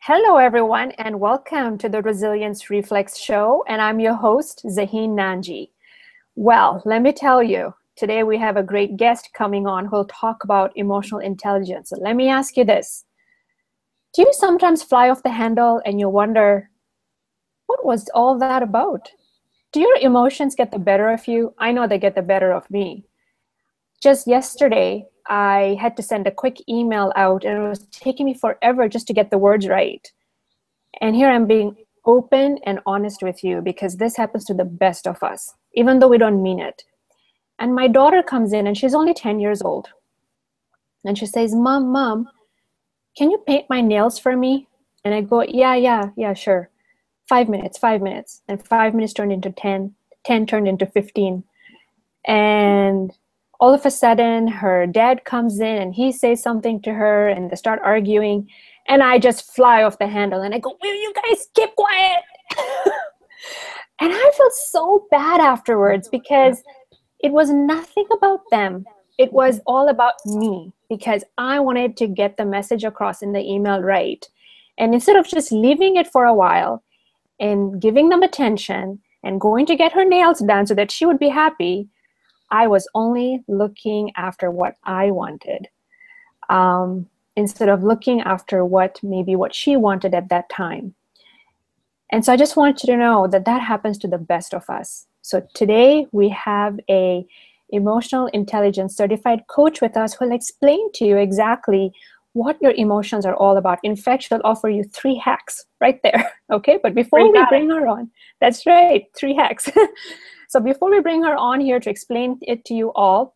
Hello, everyone, and welcome to the Resilience Reflex Show. And I'm your host, Zaheen Nanji. Well, let me tell you, today we have a great guest coming on who'll talk about emotional intelligence. So let me ask you this. Do you sometimes fly off the handle and you wonder, what was all that about? Do your emotions get the better of you? I know they get the better of me. Just yesterday, I had to send a quick email out and it was taking me forever just to get the words right. And here I'm being open and honest with you because this happens to the best of us, even though we don't mean it. And my daughter comes in and she's only 10 years old. And she says, Mom, can you paint my nails for me? And I go, yeah, sure. 5 minutes. And 5 minutes turned into 10, 10 turned into 15. And all of a sudden, her dad comes in and he says something to her and they start arguing. And I just fly off the handle and I go, will you guys keep quiet? And I felt so bad afterwards because it was nothing about them. It was all about me because I wanted to get the message across in the email right. And instead of just leaving it for a while and giving them attention and going to get her nails done so that she would be happy, I was only looking after what I wanted instead of looking after what she wanted at that time. And so I just want you to know that that happens to the best of us. So today we have a emotional intelligence certified coach with us who will explain to you exactly what your emotions are all about. In fact, she'll offer you 3 hacks right there. Okay, but before we bring her on, that's right, 3 hacks. So before we bring her on here to explain it to you all,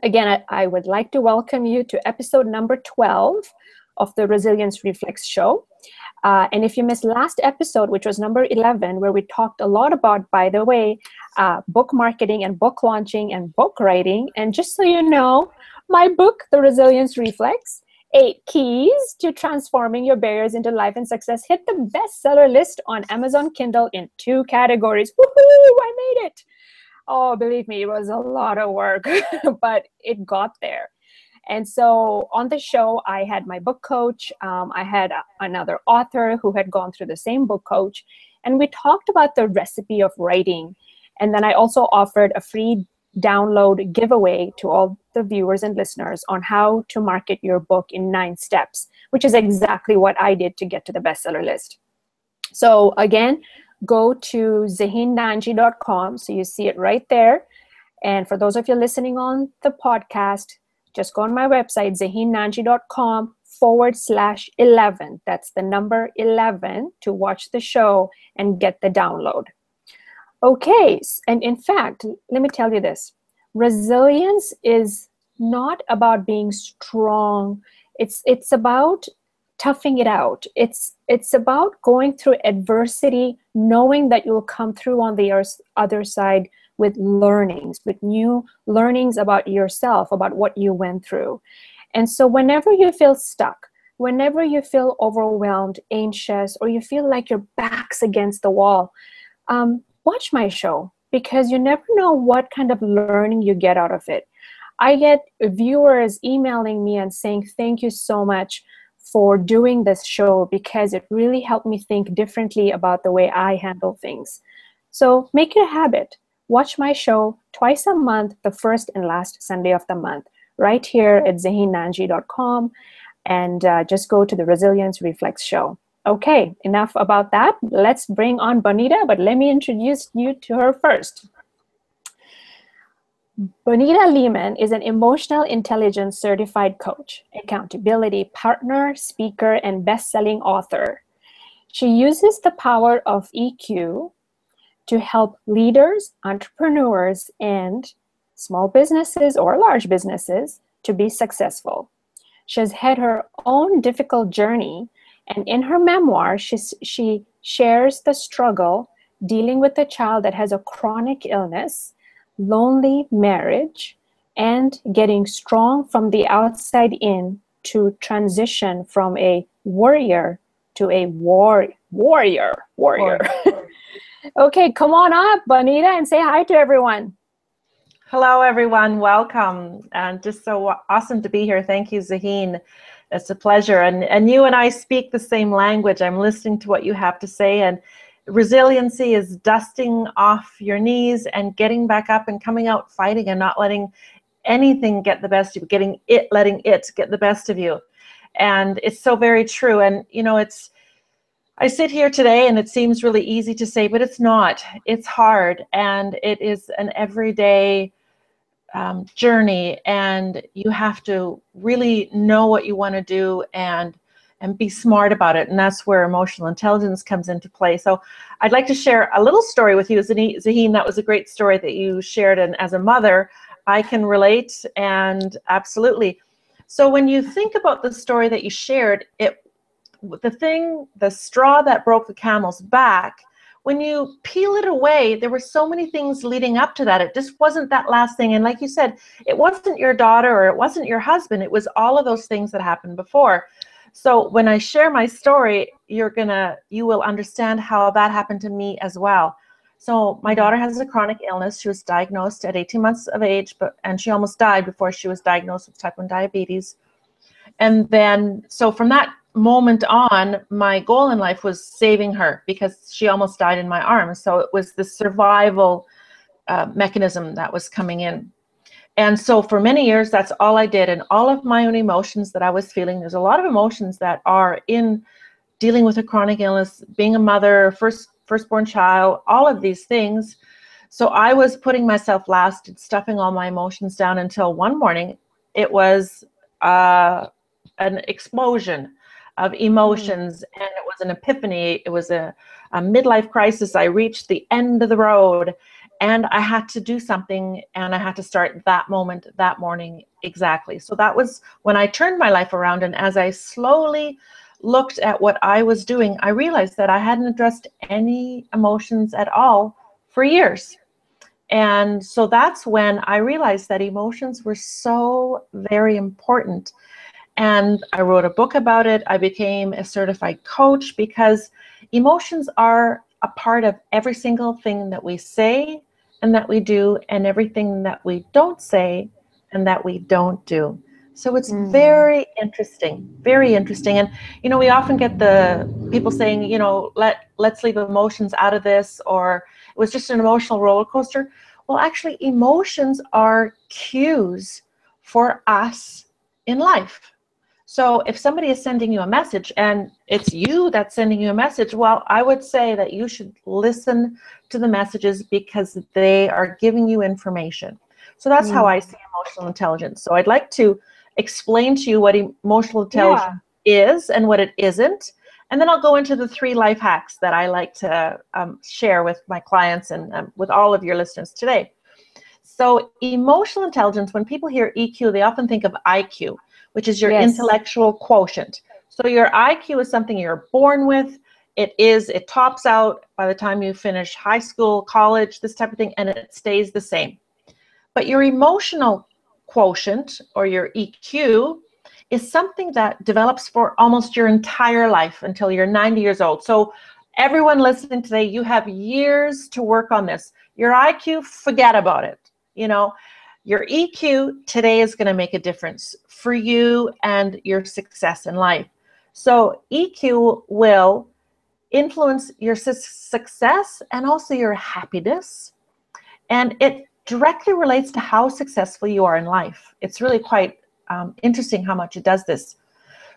again, I would like to welcome you to episode number 12 of the Resilience Reflex Show. And if you missed last episode, which was number 11, where we talked a lot about, by the way, book marketing and book launching and book writing. And just so you know, my book, The Resilience Reflex, 8 Keys to Transforming Your Barriers into Life and Success, hit the bestseller list on Amazon Kindle in 2 categories. Woohoo! I made it. Oh, believe me, it was a lot of work, but it got there. And so on the show, I had my book coach. I had another author who had gone through the same book coach. And we talked about the recipe of writing. And then I also offered a free download giveaway to all the viewers and listeners on how to market your book in 9 steps, which is exactly what I did to get to the bestseller list. So again, go to zaheennanji.com. So you see it right there. And for those of you listening on the podcast, just go on my website, zaheennanji.com/11. That's the number 11 to watch the show and get the download. Okay, and in fact, let me tell you this. Resilience is not about being strong. It's about toughing it out. It's about going through adversity, knowing that you'll come through on the other side with learnings, with new learnings about yourself, about what you went through. And so whenever you feel stuck, whenever you feel overwhelmed, anxious, or you feel like your back's against the wall, watch my show because you never know what kind of learning you get out of it. I get viewers emailing me and saying, thank you so much for doing this show because it really helped me think differently about the way I handle things. So make it a habit. Watch my show twice a month, the first and last Sunday of the month, right here at zaheennanji.com, and just go to the Resilience Reflex Show. Okay, enough about that. Let's bring on Bonita, but let me introduce you to her first. Bonita Lehmann is an emotional intelligence certified coach, accountability partner, speaker, and best-selling author. She uses the power of EQ to help leaders, entrepreneurs, and small businesses or large businesses to be successful. She has had her own difficult journey, and in her memoir, she shares the struggle dealing with a child that has a chronic illness, lonely marriage, and getting strong from the outside in to transition from a worrier to a warrior. Okay, come on up, Bonita, and say hi to everyone. Hello, everyone. Welcome. And just so awesome to be here. Thank you, Zaheen. It's a pleasure. And you and I speak the same language. I'm listening to what you have to say. And resiliency is dusting off your knees and getting back up and coming out fighting and not letting anything get the best of you, letting it get the best of you. And it's so very true. And, I sit here today and it seems really easy to say, but it's not. It's hard. And it is an everyday journey. And you have to really know what you want to do and be smart about it. And that's where emotional intelligence comes into play. So I'd like to share a little story with you, Zaheen. That was a great story that you shared. And as a mother, I can relate, and absolutely. So when you think about the story that you shared, the straw that broke the camel's back, when you peel it away, there were so many things leading up to that. It just wasn't that last thing. And like you said, it wasn't your daughter or it wasn't your husband. It was all of those things that happened before. So when I share my story, you will understand how that happened to me as well. So my daughter has a chronic illness. She was diagnosed at 18 months of age, and she almost died before she was diagnosed with type 1 diabetes. And then, so from that moment on, my goal in life was saving her because she almost died in my arms. So it was the survival mechanism that was coming in. And so for many years, that's all I did. And all of my own emotions that I was feeling, there's a lot of emotions that are in dealing with a chronic illness, being a mother, firstborn child, all of these things. So I was putting myself last and stuffing all my emotions down until one morning, it was an explosion of emotions, and it was an epiphany. It was a midlife crisis. I reached the end of the road, and I had to do something, and I had to start that moment, that morning, exactly. So that was when I turned my life around, and as I slowly looked at what I was doing, I realized that I hadn't addressed any emotions at all for years. And so that's when I realized that emotions were so very important. And I wrote a book about it. I became a certified coach because emotions are a part of every single thing that we say and that we do, and everything that we don't say and that we don't do. So it's very interesting, very interesting. And, we often get the people saying, let's leave emotions out of this, or it was just an emotional roller coaster. Well, actually, emotions are cues for us in life. So if somebody is sending you a message and it's you that's sending you a message, well, I would say that you should listen to the messages because they are giving you information. So that's how I see emotional intelligence. So I'd like to explain to you what emotional intelligence is and what it isn't. And then I'll go into the 3 life hacks that I like to share with my clients and with all of your listeners today. So emotional intelligence, when people hear EQ, they often think of IQ, which is your intellectual quotient. So your IQ is something you're born with. It tops out by the time you finish high school, college, this type of thing, and it stays the same. But your emotional quotient, or your EQ, is something that develops for almost your entire life until you're 90 years old. So everyone listening today, you have years to work on this. Your IQ, forget about it. Your EQ today is going to make a difference for you and your success in life. So EQ will influence your success and also your happiness. And it directly relates to how successful you are in life. It's really quite interesting how much it does this.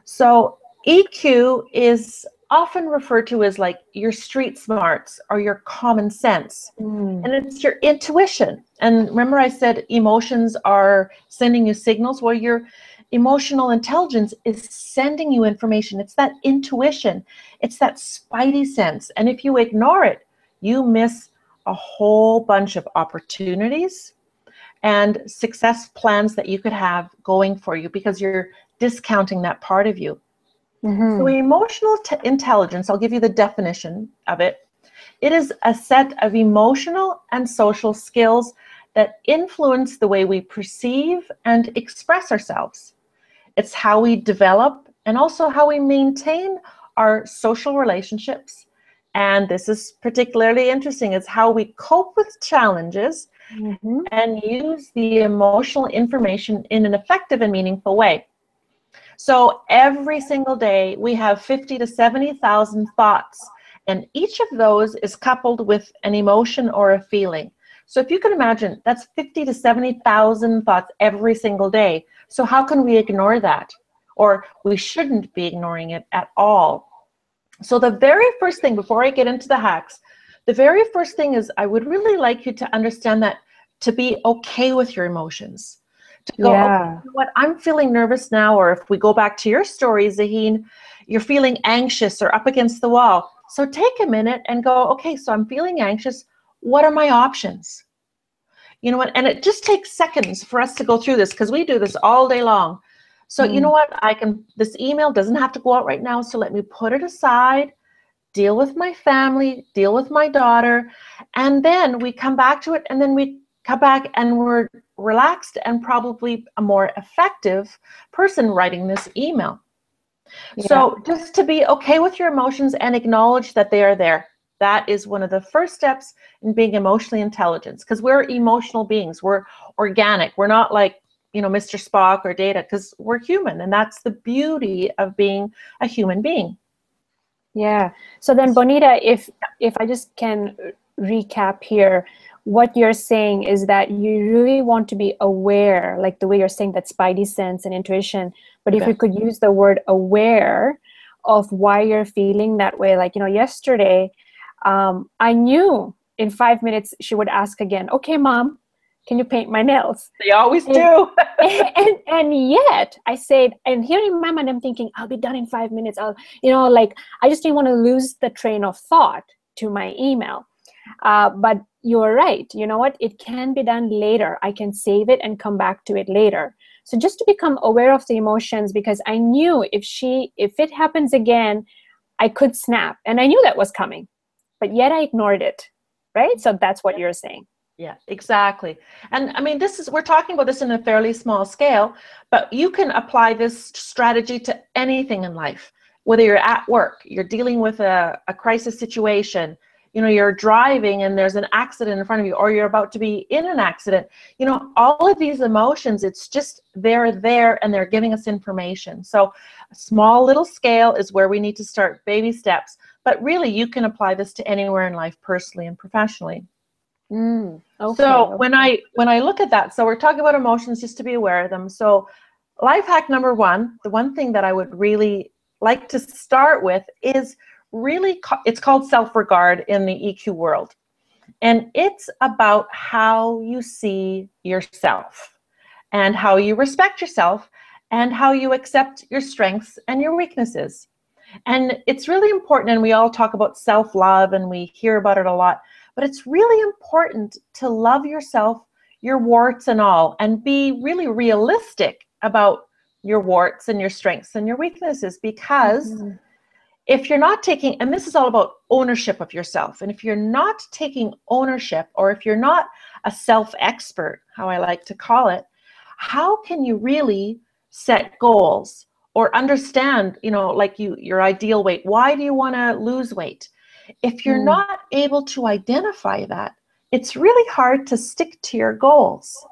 So EQ is often referred to as like your street smarts or your common sense. And it's your intuition. And remember I said emotions are sending you signals? Well, your emotional intelligence is sending you information. It's that intuition. It's that spidey sense. And if you ignore it, you miss a whole bunch of opportunities and success plans that you could have going for you because you're discounting that part of you. So emotional intelligence, I'll give you the definition of it. It is a set of emotional and social skills that influence the way we perceive and express ourselves. It's how we develop and also how we maintain our social relationships. And this is particularly interesting. It's how we cope with challenges and use the emotional information in an effective and meaningful way. So every single day we have 50 to 70,000 thoughts, and each of those is coupled with an emotion or a feeling. So if you can imagine, that's 50 to 70,000 thoughts every single day. So how can we ignore that? Or we shouldn't be ignoring it at all. So the very first thing, before I get into the hacks, the very first thing is I would really like you to understand that to be okay with your emotions. To go, okay, Yeah. you know what, I'm feeling nervous now, or if we go back to your story, Zaheen, you're feeling anxious or up against the wall. So take a minute and go, okay, so I'm feeling anxious. What are my options? You know what? And it just takes seconds for us to go through this, because we do this all day long. So you know what? This email doesn't have to go out right now. So let me put it aside, deal with my family, deal with my daughter. And then we come back to it, and then we come back and we're relaxed and probably a more effective person writing this email. Yeah. So just to be okay with your emotions and acknowledge that they are there. That is one of the first steps in being emotionally intelligent, because we're emotional beings. We're organic. We're not like, Mr. Spock or Data, because we're human. And that's the beauty of being a human being. Yeah. So then, Bonita, if I just can recap here, what you're saying is that you really want to be aware, like the way you're saying that spidey sense and intuition, but if you could use the word aware of why you're feeling that way. Like, yesterday, I knew in 5 minutes she would ask again, okay, Mom, can you paint my nails? They always do. and yet I said, and here in my mind, I'm thinking, I'll be done in 5 minutes. I just didn't want to lose the train of thought to my email. But you're right. You know what? It can be done later. I can save it and come back to it later. So just to become aware of the emotions, because I knew if it happens again, I could snap. And I knew that was coming, but yet I ignored it. Right? So that's what you're saying. Yeah, exactly. And I mean, we're talking about this in a fairly small scale, but you can apply this strategy to anything in life. Whether you're at work, you're dealing with a crisis situation, you're driving and there's an accident in front of you, or you're about to be in an accident. All of these emotions, it's just they're there and they're giving us information. So a small little scale is where we need to start, baby steps. But really, you can apply this to anywhere in life, personally and professionally. Okay, so when I look at that, so we're talking about emotions, just to be aware of them. So life hack number one, the one thing that I would really like to start with is it's called self-regard in the EQ world. And it's about how you see yourself and how you respect yourself and how you accept your strengths and your weaknesses. And it's really important, and we all talk about self-love and we hear about it a lot, but it's really important to love yourself, your warts and all, and be really realistic about your warts and your strengths and your weaknesses. Because if you're not taking, and this is all about ownership of yourself, and if you're not taking ownership, or if you're not a self-expert, how I like to call it, how can you really set goals or understand, like your ideal weight? Why do you want to lose weight? If you're not able to identify that, it's really hard to stick to your goals.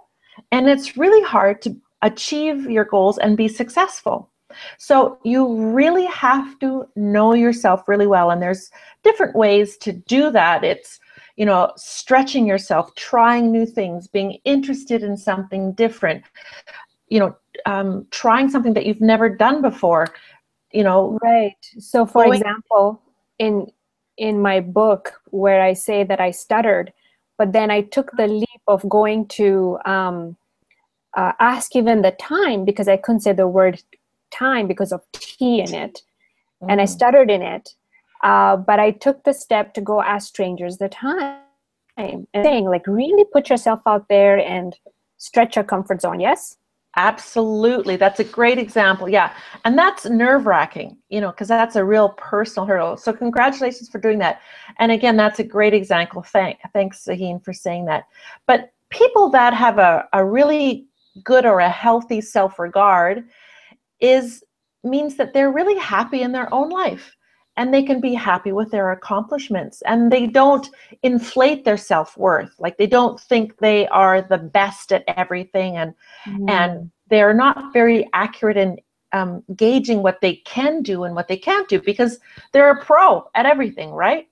And it's really hard to achieve your goals and be successful. So you really have to know yourself really well. And there's different ways to do that. It's, stretching yourself, trying new things, being interested in something different, trying something that you've never done before, Right. So for example, in my book, where I say that I stuttered, but then I took the leap of going to ask even the time, because I couldn't say the word time because of T in it, and I stuttered in it. But I took the step to go ask strangers the time, and saying, like, really put yourself out there and stretch your comfort zone. Yes. Absolutely. That's a great example. Yeah. And that's nerve-wracking, because that's a real personal hurdle. So congratulations for doing that. And again, that's a great example. Thanks, Zaheen, for saying that. But people that have a really good or a healthy self-regard means that they're really happy in their own life. And they can be happy with their accomplishments, and they don't inflate their self-worth. Like, they don't think they are the best at everything, and they're not very accurate in gauging what they can do and what they can't do, because they're a pro at everything, right?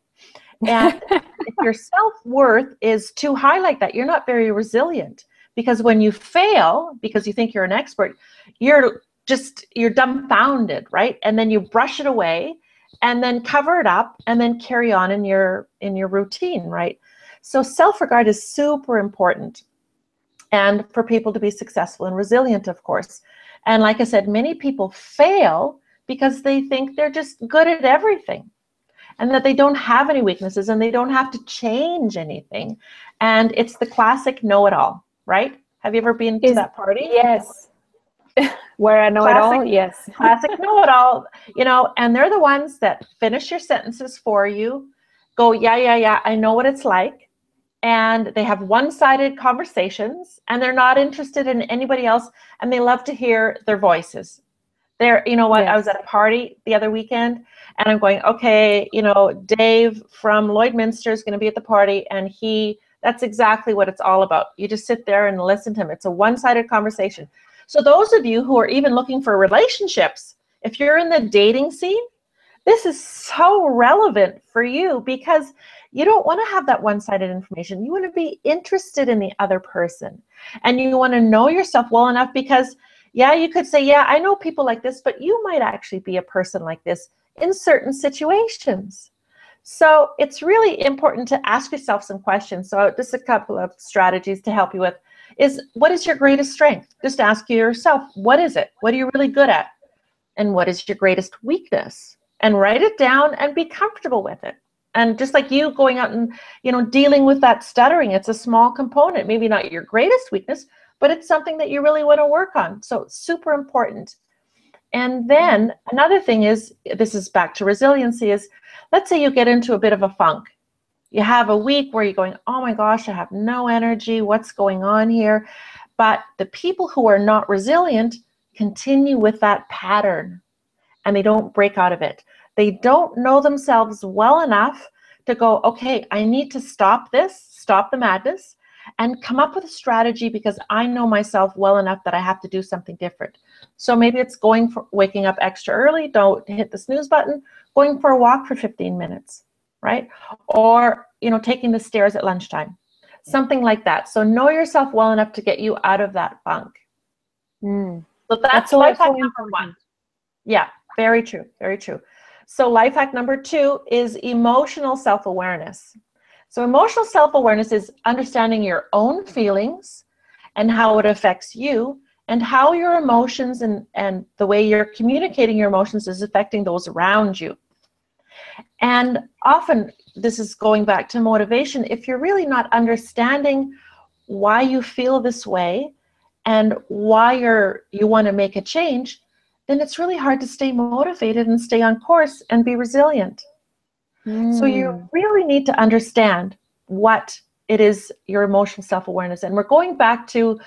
And if your self-worth is too high like that, you're not very resilient, because when you fail, because you think you're an expert, you're dumbfounded, right? And then you brush it away and then cover it up and then carry on in your routine, right? So self-regard is super important, and for people to be successful and resilient, of course. And like I said, many people fail because they think they're just good at everything, and that they don't have any weaknesses and they don't have to change anything. And it's the classic know-it-all, right? Have you ever been to that party? Yes. Where I know it all, yes. Classic know-it-all, and they're the ones that finish your sentences for you, go, yeah, I know what it's like. And they have one-sided conversations, and they're not interested in anybody else, and they love to hear their voices. You know what, yes. I was at a party the other weekend, and I'm going, okay, Dave from Lloydminster is going to be at the party, and that's exactly what it's all about. You just sit there and listen to him. It's a one-sided conversation. So those of you who are even looking for relationships, if you're in the dating scene, this is so relevant for you, because you don't want to have that one-sided information. You want to be interested in the other person, and you want to know yourself well enough, because yeah, you could say, yeah, I know people like this, but you might actually be a person like this in certain situations. So it's really important to ask yourself some questions. So just a couple of strategies to help you with is, what is your greatest strength? Just ask yourself, what is it? What are you really good at? And what is your greatest weakness? And write it down and be comfortable with it. And just like you going out and, dealing with that stuttering, it's a small component, maybe not your greatest weakness, but it's something that you really want to work on. So it's super important. And then another thing is, this is back to resiliency, is let's say you get into a bit of a funk. You have a week where you're going, oh my gosh, I have no energy. What's going on here? But the people who are not resilient continue with that pattern, and they don't break out of it. They don't know themselves well enough to go, okay, I need to stop this, stop the madness, and come up with a strategy, because I know myself well enough that I have to do something different. So maybe it's waking up extra early, don't hit the snooze button, going for a walk for 15 minutes, right? Or, taking the stairs at lunchtime, something like that. So know yourself well enough to get you out of that funk. So that's life hack number one. Yeah, very true, very true. So life hack number 2 is emotional self-awareness. So emotional self-awareness is understanding your own feelings and how it affects you, and how your emotions and the way you're communicating your emotions is affecting those around you. And often, this is going back to motivation, if you're really not understanding why you feel this way and why you want to make a change, then it's really hard to stay motivated and stay on course and be resilient. So you really need to understand what it is, your emotional self-awareness. And we're going back to,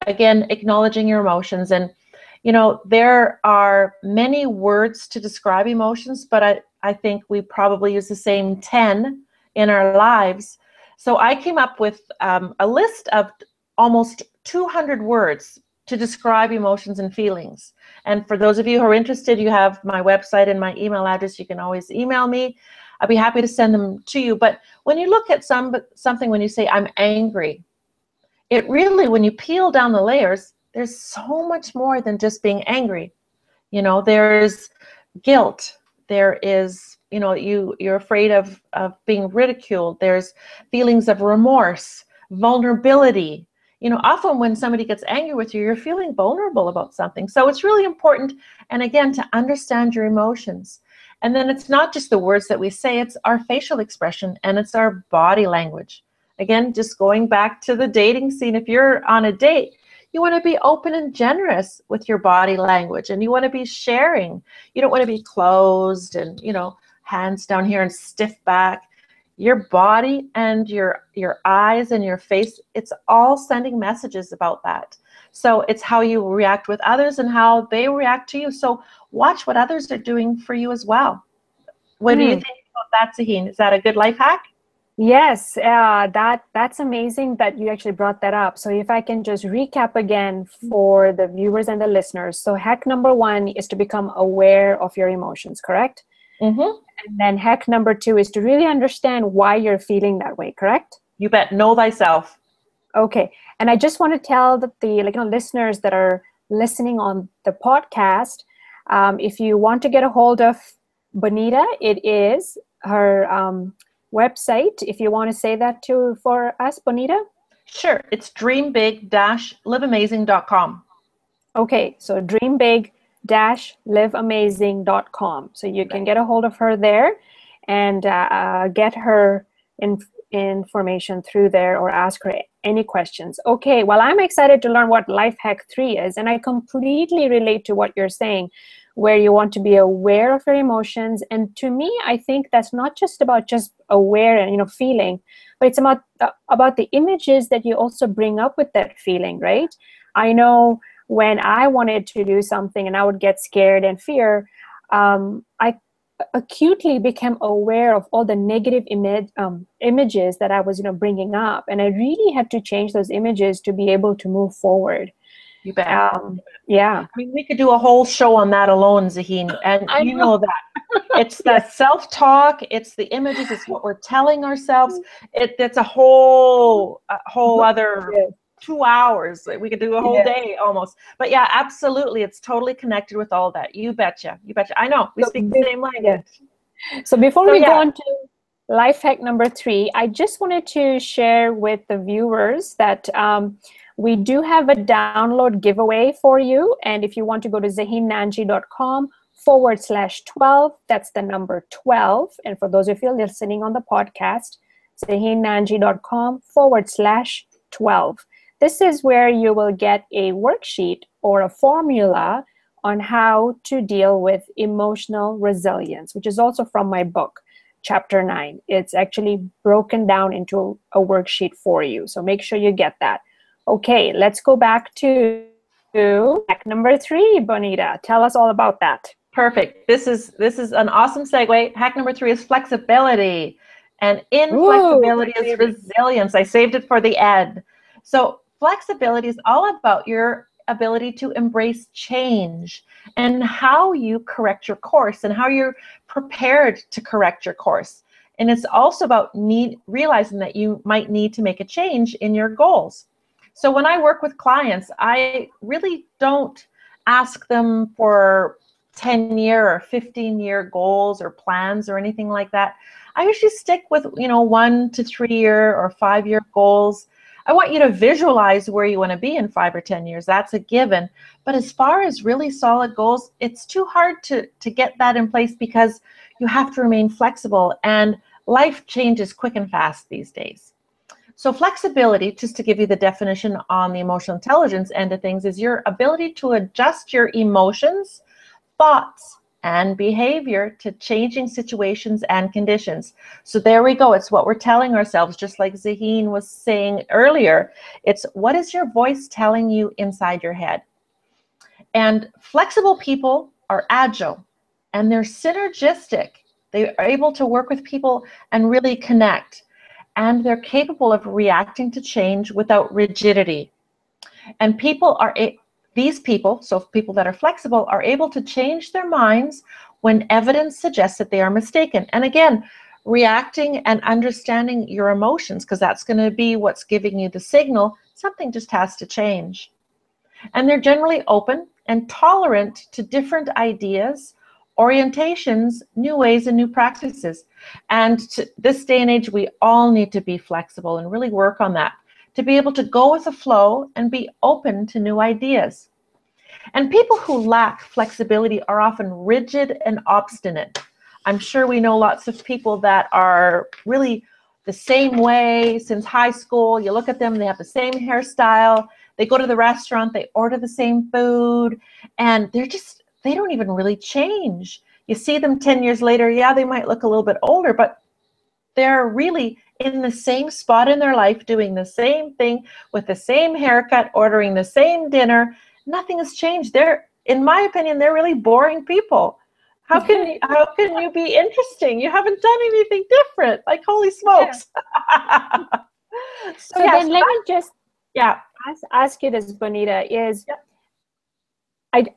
again, acknowledging your emotions. And, there are many words to describe emotions, but I think we probably use the same 10 in our lives. So I came up with a list of almost 200 words to describe emotions and feelings. And for those of you who are interested, you have my website and my email address. You can always email me. I'd be happy to send them to you. But when you look at something, when you say, I'm angry, it really, when you peel down the layers, there's so much more than just being angry. There's guilt. There is, you're afraid of being ridiculed. There's feelings of remorse, vulnerability. Often when somebody gets angry with you, you're feeling vulnerable about something. So it's really important, and again, to understand your emotions. And then it's not just the words that we say, it's our facial expression and it's our body language. Again, just going back to the dating scene, if you're on a date, you want to be open and generous with your body language, and you want to be sharing. You don't want to be closed and, hands down here and stiff back. Your body and your eyes and your face, it's all sending messages about that. So it's how you react with others and how they react to you. So watch what others are doing for you as well. What do you think about that, Zaheen? Is that a good life hack? Yes, that's amazing that you actually brought that up. So if I can just recap again for the viewers and the listeners. So hack number one is to become aware of your emotions, correct? Mm-hmm. And then hack number two is to really understand why you're feeling that way, correct? You bet. Know thyself. Okay. And I just want to tell the listeners that are listening on the podcast, if you want to get a hold of Bonita, it is her website. If you want to say that to for us, Bonita. Sure. It's dreambig-liveamazing.com. Okay, so dreambig-liveamazing.com. So you can get a hold of her there and get her information through there or ask her any questions. Okay, well, I'm excited to learn what life hack 3 is, and I completely relate to what you're saying, where you want to be aware of your emotions. And to me, I think that's not just about just aware and feeling, but it's about the images that you also bring up with that feeling, right? I know when I wanted to do something and I would get scared and fear, I acutely became aware of all the negative images that I was, bringing up, and I really had to change those images to be able to move forward. You bet. Yeah, I mean, we could do a whole show on that alone, Zaheen, and I you know. know that. It's the Yes. self-talk, it's the images, it's what we're telling ourselves. It's a whole other Yes. 2 hours. We could do a whole Yes. day almost. But yeah, absolutely, it's totally connected with all that. You betcha. You betcha. I know we So, speak the same yeah. language. So before So we go yeah, on to life hack number 3, I just wanted to share with the viewers that we do have a download giveaway for you. And if you want to go to zaheennanji.com/12, that's the number 12. And for those of you listening on the podcast, zaheennanji.com/12. This is where you will get a worksheet or a formula on how to deal with emotional resilience, which is also from my book, Chapter 9. It's actually broken down into a worksheet for you. So make sure you get that. Okay, let's go back to hack number 3, Bonita. Tell us all about that. perfect. This is an awesome segue. Hack number 3 is flexibility. And in Ooh, my flexibility is favorite. resilience. I saved it for the end. So flexibility is all about your ability to embrace change and how you correct your course and how you're prepared to correct your course. And it's also about realizing that you might need to make a change in your goals. So when I work with clients, I really don't ask them for 10-year or 15-year goals or plans or anything like that. I usually stick with, 1 to 3-year or 5-year goals. I want you to visualize where you want to be in 5 or 10 years. That's a given. But as far as really solid goals, it's too hard to get that in place because you have to remain flexible, and life changes quick and fast these days. So flexibility, just to give you the definition on the emotional intelligence end of things, is your ability to adjust your emotions, thoughts, and behavior to changing situations and conditions. So there we go. It's what we're telling ourselves, just like Zaheen was saying earlier. It's what is your voice telling you inside your head? And flexible people are agile and they're synergistic. They are able to work with people and really connect. And they're capable of reacting to change without rigidity. And these people, so people that are flexible, are able to change their minds when evidence suggests that they are mistaken. And again, reacting and understanding your emotions, because that's going to be what's giving you the signal, something just has to change. And they're generally open and tolerant to different ideas, orientations, new ways, and new practices. And to this day and age, we all need to be flexible and really work on that, to be able to go with the flow and be open to new ideas. And people who lack flexibility are often rigid and obstinate. I'm sure we know lots of people that are really the same way since high school. You look at them, they have the same hairstyle. They go to the restaurant, they order the same food, and they don't even really change. You see them 10 years later, yeah, they might look a little bit older, but they're really in the same spot in their life, doing the same thing with the same haircut, ordering the same dinner. Nothing has changed. In my opinion, they're really boring people. how can you be interesting? You haven't done anything different. Like, holy smokes. Yeah. So yeah, then let me just yeah. ask you this, Bonita, is Yeah.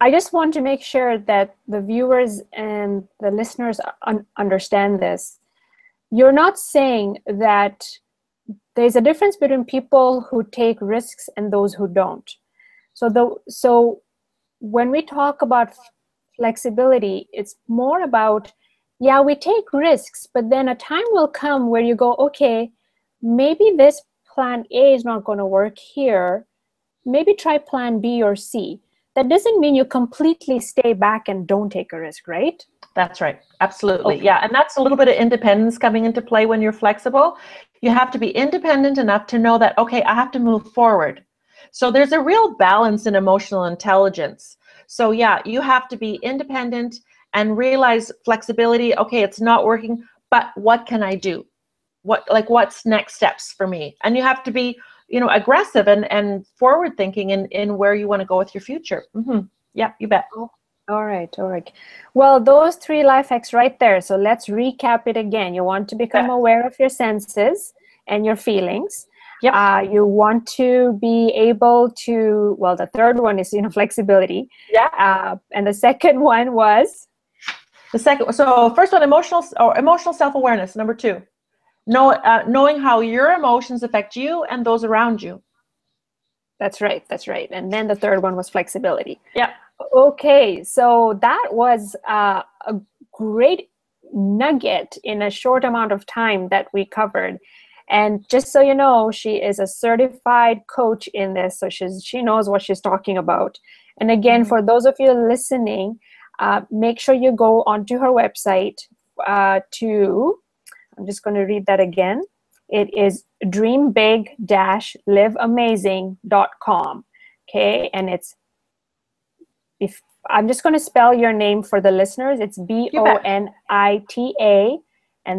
I just want to make sure that the viewers and the listeners understand this. You're not saying that there's a difference between people who take risks and those who don't. So when we talk about flexibility, it's more about, yeah, we take risks, but then a time will come where you go, okay, maybe this plan A is not going to work here. Maybe try plan B or C. That doesn't mean you completely stay back and don't take a risk, right? That's right. Absolutely. Okay. Yeah. And that's a little bit of independence coming into play when you're flexible. You have to be independent enough to know that, okay, I have to move forward. So there's a real balance in emotional intelligence. So yeah, you have to be independent and realize flexibility. Okay, it's not working, but what can I do? What's next steps for me? And you have to be, aggressive and forward thinking in where you want to go with your future. Mm-hmm. Yeah, you bet. All right. Well, those 3 life hacks right there. So let's recap it again. You want to become aware of your senses and your feelings. Yep. You want to be able to, well, the third one is, flexibility. Yeah. And the second one was? The second, so first one, emotional self-awareness. Number 2, knowing how your emotions affect you and those around you. That's right. And then the third one was flexibility. Yeah. Okay, so that was a great nugget in a short amount of time that we covered. And just so you know, she is a certified coach in this, so she knows what she's talking about. And again, for those of you listening, make sure you go onto her website I'm just going to read that again. It is dreambig-liveamazing.com. Okay, and if I'm just going to spell your name for the listeners, it's Bonita, and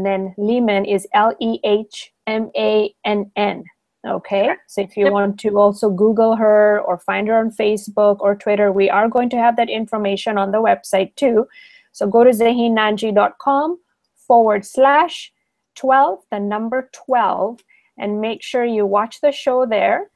then Lehmann is Lehmann. Okay, so if you want to also Google her or find her on Facebook or Twitter, we are going to have that information on the website too. So go to zaheennanji.com/12, the number 12, and make sure you watch the show there.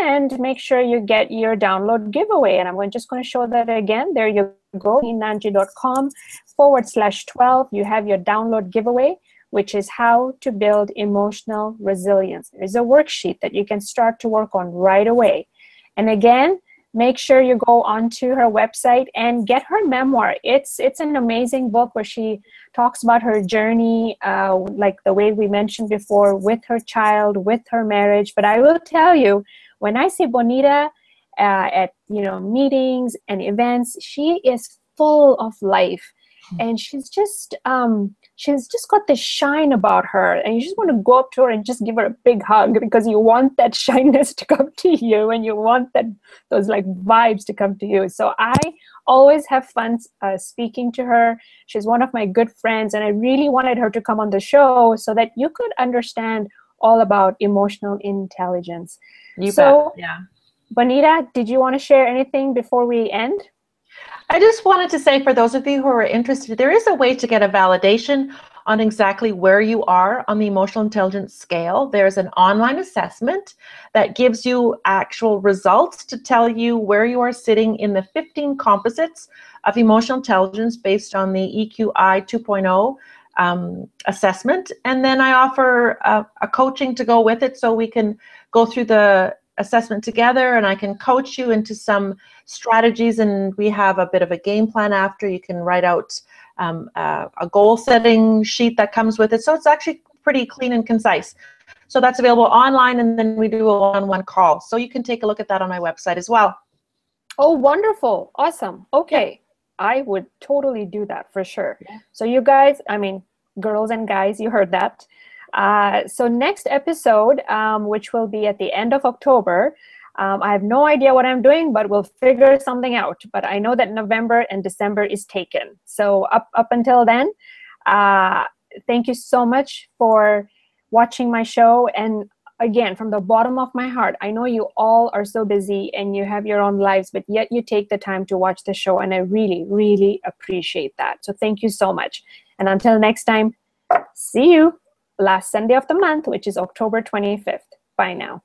And make sure you get your download giveaway. And I'm just going to show that again. There you go, zaheennanji.com/12. You have your download giveaway, which is how to build emotional resilience. There's a worksheet that you can start to work on right away. And again, make sure you go onto her website and get her memoir. It's an amazing book where she talks about her journey, like the way we mentioned before, with her child, with her marriage. But I will tell you, when I see Bonita at meetings and events, she is full of life, and she's just got this shine about her, and you just want to go up to her and just give her a big hug because you want that shyness to come to you, and you want those like vibes to come to you. So I always have fun speaking to her. She's one of my good friends, and I really wanted her to come on the show so that you could understand all about emotional intelligence. You bet. Yeah. Bonita, did you want to share anything before we end? I just wanted to say, for those of you who are interested, there is a way to get a validation on exactly where you are on the emotional intelligence scale. There's an online assessment that gives you actual results to tell you where you are sitting in the 15 composites of emotional intelligence based on the EQI 2.0 assessment. And then I offer a coaching to go with it, so we can go through the assessment together, and I can coach you into some strategies, and we have a bit of a game plan after. You can write out a goal setting sheet that comes with it, so it's actually pretty clean and concise. So that's available online, and then we do a one-on-one call, so you can take a look at that on my website as well. Oh, wonderful. Awesome. Okay. Yeah. I would totally do that for sure. Yeah. So you guys, girls and guys, you heard that. So next episode, which will be at the end of October, I have no idea what I'm doing, but we'll figure something out. But I know that November and December is taken. So up until then, thank you so much for watching my show. And again, from the bottom of my heart, I know you all are so busy and you have your own lives, but yet you take the time to watch the show, and I really, really appreciate that. So thank you so much. And until next time, see you last Sunday of the month, which is October 25th. Bye now.